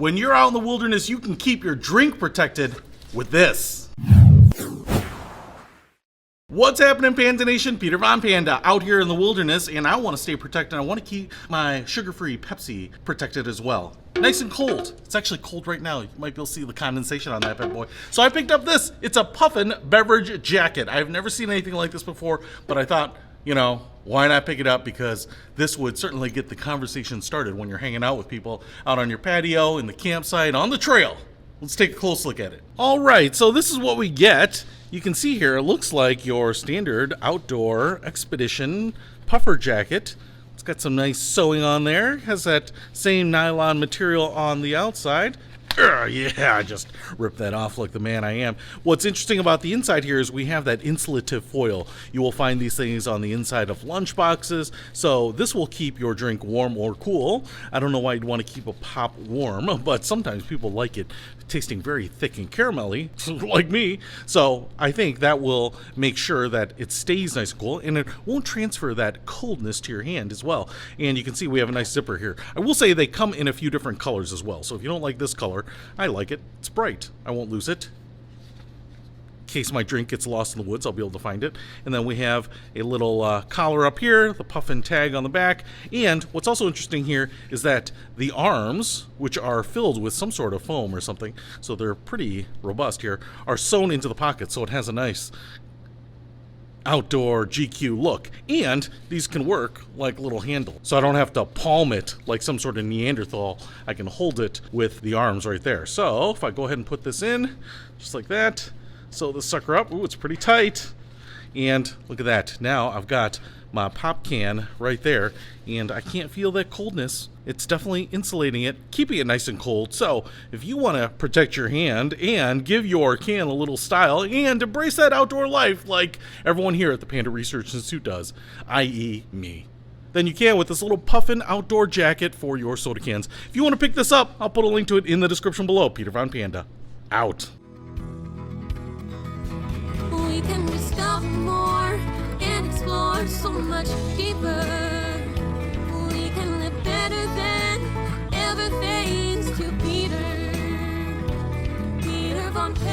When you're out in the wilderness, you can keep your drink protected with this. What's happening, Panda Nation? Peter Von Panda out here in the wilderness, and I want to stay protected. I want to keep my sugar-free Pepsi protected as well. Nice and cold. It's actually cold right now. You might be able to see the condensation on that bad boy. So I picked up this. It's a Puffin beverage jacket. I've never seen anything like this before, but I thought, you know, why not pick it up? Because this would certainly get the conversation started when you're hanging out with people out on your patio, in the campsite, on the trail. Let's take a close look at it. All right, so this is what we get. You can see here, it looks like your standard outdoor expedition puffer jacket. It's got some nice sewing on there. Has that same nylon material on the outside. Yeah, I just ripped that off like the man I am. What's interesting about the inside here is we have that insulative foil. You will find these things on the inside of lunch boxes, so this will keep your drink warm or cool. I don't know why you'd want to keep a pop warm, but sometimes people like it tasting very thick and caramelly, like me. So I think that will make sure that it stays nice and cool, and it won't transfer that coldness to your hand as well. And you can see we have a nice zipper here. I will say they come in a few different colors as well, so if you don't like this color, I like it. It's bright. I won't lose it. In case my drink gets lost in the woods, I'll be able to find it. And then we have a little collar up here, the Puffin tag on the back. And what's also interesting here is that the arms, which are filled with some sort of foam or something, so they're pretty robust here, are sewn into the pocket, so it has a nice outdoor GQ look. And these can work like little handles, so I don't have to palm it like some sort of Neanderthal. I can hold it with the arms right there. So if I go ahead and put this in just like that, sew this sucker up. Ooh, it's pretty tight. And look at that. Now I've got my pop can right there, and I can't feel that coldness. It's definitely insulating it, keeping it nice and cold. So if you want to protect your hand and give your can a little style and embrace that outdoor life like everyone here at the Panda Research Institute does, i.e. me, then you can with this little Puffin outdoor jacket for your soda cans. If you want to pick this up, I'll put a link to it in the description below. Peter Von Panda, out. We can discover more and explore so much deeper. We can live better than ever, thanks to Peter Von Panda.